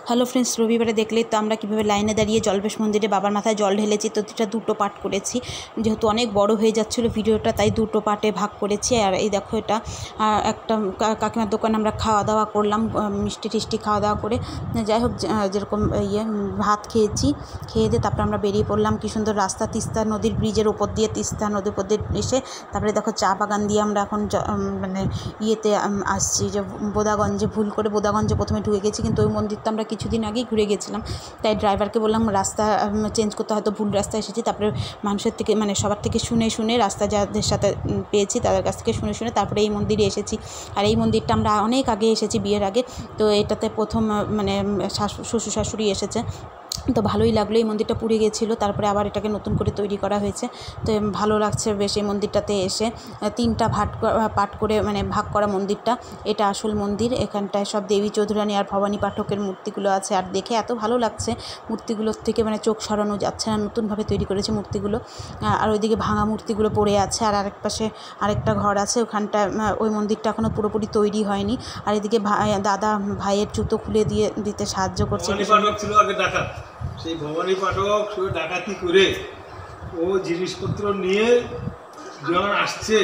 Hello friends, রবিবারে দেখলে তো আমরা কীভাবে লাইনে দাঁড়িয়ে জল্পেশ মন্দিরে বাবার মাথায় জল ঢেলেছি। তো এটা দুটো পার্ট করেছি, যেহেতু অনেক বড় হয়ে যাচ্ছিলো ভিডিওটা, তাই দুটো পার্টে ভাগ করেছি। আর এই দেখো, এটা একটা কাকিমার দোকানে আমরা খাওয়া দাওয়া করলাম, মিষ্টি টিষ্টি খাওয়া দাওয়া করে, যাই হোক যেরকম ভাত খেয়েছি, খেয়ে দিয়ে তারপরে আমরা বেরিয়ে পড়লাম। কী সুন্দর রাস্তা, তিস্তা নদীর ব্রিজের ওপর দিয়ে, তিস্তা নদীর উপর দিয়ে এসে তারপরে দেখো চা বাগান দিয়ে আমরা এখন মানে ইয়েতে আসছি, যে বোদাগঞ্জে। ভুল করে বোদাগঞ্জে প্রথমে ঢুকে গেছি, কিন্তু ওই মন্দিরটা আমরা কিছুদিন আগেই ঘুরে গেছিলাম। তাই ড্রাইভারকে বললাম রাস্তা চেঞ্জ করতে, হয়তো ভুল রাস্তায় এসেছি। তারপরে মানুষের থেকে মানে সবার থেকে শুনে রাস্তা যাদের সাথে পেয়েছি তাদের কাছ থেকে শুনে তারপরে এই মন্দিরে এসেছি। আর এই মন্দিরটা আমরা অনেক আগে এসেছি, বিয়ের আগে। তো এটাতে প্রথম মানে শ্বশুর শাশুড়ি এসেছে, তো ভালোই লাগলো। এই মন্দিরটা পুড়ে গেছিলো, তারপরে আবার এটাকে নতুন করে তৈরি করা হয়েছে। তো ভালো লাগছে বেশ এই মন্দিরটাতে এসে। তিনটা পাঠ করে মানে ভাগ করা মন্দিরটা, এটা আসল মন্দির। এখানটায় সব দেবী চৌধুরানী আর ভবানী পাঠকের মূর্তিগুলো আছে। আর দেখে এত ভালো লাগছে, মূর্তিগুলোর থেকে মানে চোখ সরানো যাচ্ছে না, নতুনভাবে তৈরি করেছে মূর্তিগুলো। আর ওইদিকে ভাঙা মূর্তিগুলো পড়ে আছে। আর আরেক পাশে আরেকটা ঘর আছে, ওখানটা ওই মন্দিরটা এখনও পুরোপুরি তৈরি হয়নি। আর এদিকে দাদা ভাইয়ের জুতো খুলে দিতে সাহায্য করছে। সেই ভবানী পাঠক শুধু ডাকাতি করে ও জিনিসপত্র নিয়ে যখন আসছে,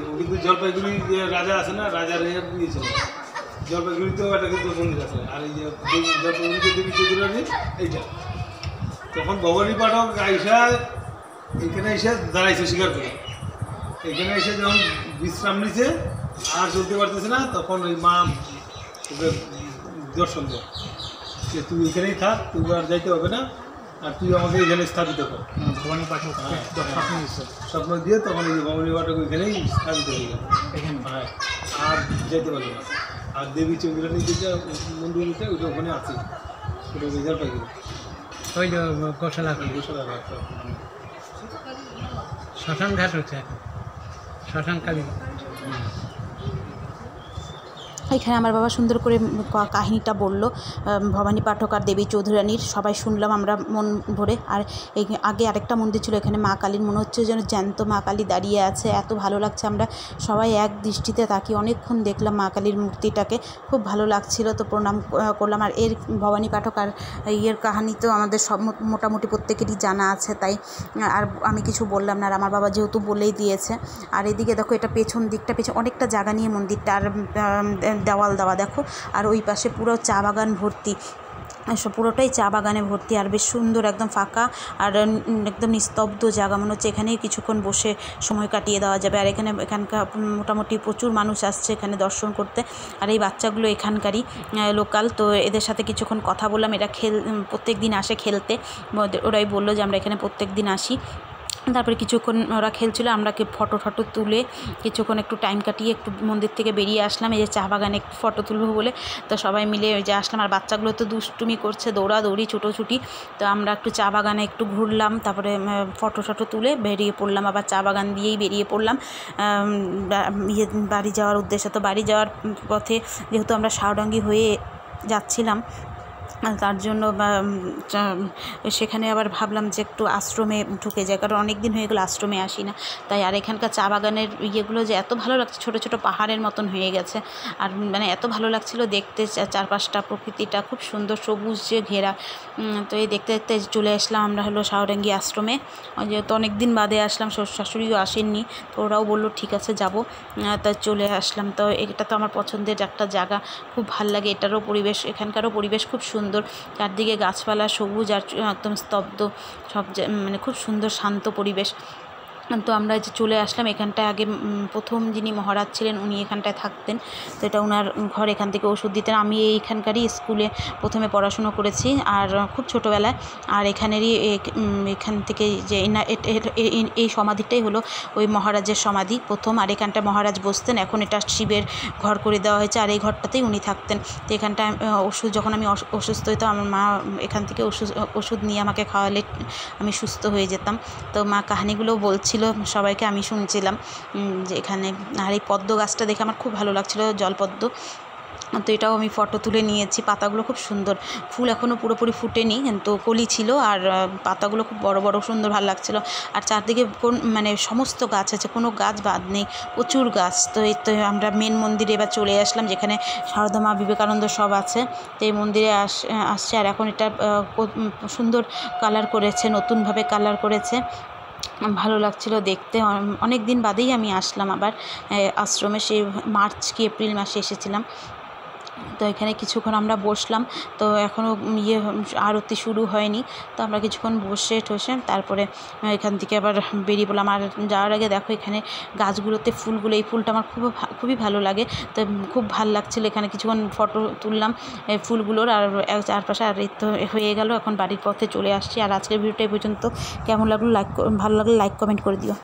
ও কিন্তু জলপাইগুড়ি রাজা আছে না, রাজার দিয়েছিল জলপাইগুড়িতেও একটা কিন্তু মন্দির আছে। আর এই যে জলপাইগুড়িতে দেবী চৌধুরানী, এইটা তখন ভবানী পাঠক এখানে এসে দাঁড়াইছে শিকার করে। এখানে এসে যখন বিশ্রাম নিছে, আর চলতে পারতেছে না, তখন ওই মা ওকে দর্শন দেয় যে তুই এখানেই থাক, তুই আর যাইতে হবে না, আর তুই আমাকে এখানে স্থাপিত কর। ভবানী পাঠক স্বপ্ন দিয়ে তখন এই ভবানী পাঠক এখানেই স্থাপিত হয়ে গেল এখানে। হ্যাঁ, আর যেতে পারবে না। আর দেবী চৌধুরানী যেটা মন্দিরটা ওইটা ওখানে আছে, ওটা রেজাল্ট পাই গেল। ওই যে গোশালা শ্মশান ঘাট হচ্ছে এখন, শ্মশান কালী। এখানে আমার বাবা সুন্দর করে কাহিনিটা বলল, ভবানী পাঠক আর দেবী চৌধুরানীর। সবাই শুনলাম আমরা মন ভরে। আর আগে আরেকটা মন্দির ছিল এখানে, মা কালীর, মনে হচ্ছে যেন জ্যান্ত মা কালী দাঁড়িয়ে আছে, এত ভালো লাগছে। আমরা সবাই এক দৃষ্টিতে তাকিয়ে অনেকক্ষণ দেখলাম মা কালীর মূর্তিটাকে, খুব ভালো লাগছিল। তো প্রণাম করলাম। আর এর ভবানী পাঠক আর ইয়ের কাহিনি তো আমাদের সব মোটামুটি প্রত্যেকেরই জানা আছে, তাই আর আমি কিছু বললাম না। আর আমার বাবা যেহেতু বলেই দিয়েছে। আর এদিকে দেখো, এটা পেছন দিকটা, অনেকটা জায়গা নিয়ে মন্দিরটা, আর দেওয়াল দেওয়া দেখো। আর ওই পাশে পুরো চা বাগান ভর্তি, পুরোটাই চা বাগানে ভর্তি। আর বেশ সুন্দর, একদম ফাঁকা আর একদম নিস্তব্ধ জায়গা, মনে হচ্ছে এখানেই কিছুক্ষণ বসে সময় কাটিয়ে দেওয়া যাবে। আর এখানকার মোটামুটি প্রচুর মানুষ আসছে এখানে দর্শন করতে। আর এই বাচ্চাগুলো এখানকারই লোকাল, তো এদের সাথে কিছুক্ষণ কথা বললাম। এরা প্রত্যেক দিন আসে খেলতে, ওরাই বললো যে আমরা এখানে প্রত্যেক দিন আসি। তারপরে কিছুক্ষণ ওরা খেলছিল, আমরা ফটো তুলে কিছুক্ষণ একটু টাইম কাটিয়ে একটু মন্দির থেকে বেরিয়ে আসলাম। এই যে চা বাগানে একটু ফটো তুলবো বলে, তো সবাই মিলে ওই যে আসলাম। আর বাচ্চাগুলো তো দুষ্টুমি করছে, দৌড়াদৌড়ি ছুটোছুটি। তো আমরা একটু চা বাগানে একটু ঘুরলাম, তারপরে ফটো তুলে বেরিয়ে পড়লাম। আবার চা বাগান দিয়েই বেরিয়ে পড়লাম বাড়ি যাওয়ার উদ্দেশ্যে। তো বাড়ি যাওয়ার পথে যেহেতু আমরা শাওডাঙ্গি হয়ে যাচ্ছিলাম, তার জন্য সেখানে আবার ভাবলাম যে একটু আশ্রমে ঢুকে যায়, কারণ অনেক দিন হয়ে গেলো আশ্রমে আসি না। তাই আর এখানকার চা বাগানের ইয়েগুলো যে এত ভালো লাগছে, ছোটো ছোটো পাহাড়ের মতন হয়ে গেছে। আর মানে এত ভালো লাগছিলো দেখতে, চারপাশটা প্রকৃতিটা খুব সুন্দর, সবুজ যে ঘেরা। তো এই দেখতে দেখতে চলে আসলাম আমরা হলো শাওডাঙ্গি আশ্রমে। যেহেতু অনেক দিন বাদে আসলাম, শাশুড়িও আসেননি, তো ওরাও বললো ঠিক আছে যাবো, তাই চলে আসলাম। তো এটা তো আমার পছন্দের একটা জায়গা, খুব ভাল লাগে। এটারও পরিবেশ, এখানকারও পরিবেশ খুব সুন্দর, চারদিকে গাছপালা সবুজ আর একদম স্তব্ধ, সব মানে খুব সুন্দর শান্ত পরিবেশ। তো আমরা যে চলে আসলাম এখানটায়। আগে প্রথম যিনি মহারাজ ছিলেন উনি এখানটায় থাকতেন, তো এটা ওনার ঘর, এখান থেকে ওষুধ দিতেন। আমি এইখানকারই স্কুলে প্রথমে পড়াশুনো করেছি, আর খুব ছোটোবেলায়। আর এখান থেকে যে এই সমাধিটাই হলো ওই মহারাজের সমাধি প্রথম। আর এখানটায় মহারাজ বসতেন, এখন এটা শিবের ঘর করে দেওয়া হয়েছে। আর এই ঘরটাতেই উনি থাকতেন। তো এখানটায় যখন আমি অসুস্থ হইতাম, আমার মা এখান থেকে ওষুধ নিয়ে আমাকে খাওয়ালে আমি সুস্থ হয়ে যেতাম। তো মা কাহিনিগুলোও বলছিল সবাইকে, আমি শুনছিলাম যে এখানে। আর এই পদ্ম গাছটা দেখে আমার খুব ভালো লাগছিল, জলপদ্ম। তো এটাও আমি ফটো তুলে নিয়েছি। পাতাগুলো খুব সুন্দর, ফুল এখনও পুরোপুরি ফুটেনি, কিন্তু কলি ছিল, আর পাতাগুলো খুব বড় বড় সুন্দর ভালো লাগছিলো। আর চারদিকে মানে সমস্ত গাছ আছে, কোনো গাছ বাদ নেই, প্রচুর গাছ। তো এই তো আমরা মেন মন্দিরে এবার চলে আসলাম, যেখানে সারদা মা, বিবেকানন্দ সব আছে। তো এই মন্দিরে আসছে, আর এখন এটা সুন্দর কালার করেছে, নতুনভাবে কালার করেছে, ভালো লাগছিল দেখতে। অনেক দিন বাদেই আমি আসলাম আবার আশ্রমে, সেই মার্চ কি এপ্রিল মাসে এসেছিলাম। তো এখানে কিছুক্ষণ আমরা বসলাম, তো এখনও আরতি শুরু হয়নি, তো আমরা কিছুক্ষণ বসে ঠসে তারপরে এখান থেকে আবার বেরিয়ে পড়লাম। আর যাওয়ার আগে দেখো এখানে গাছগুলোতে ফুলগুলো, এই ফুলটা আমার খুবই ভালো লাগে, তো খুব ভালো লাগছিলো। এখানে কিছুক্ষণ ফটো তুললাম ফুলগুলোর, আর চারপাশে। আর এই তো হয়ে গেল, এখন বাড়ির পথে চলে আসছি। আর আজকের ভিডিওটা এই পর্যন্ত। কেমন লাগলো ভালো লাগলে লাইক কমেন্ট করে দিও।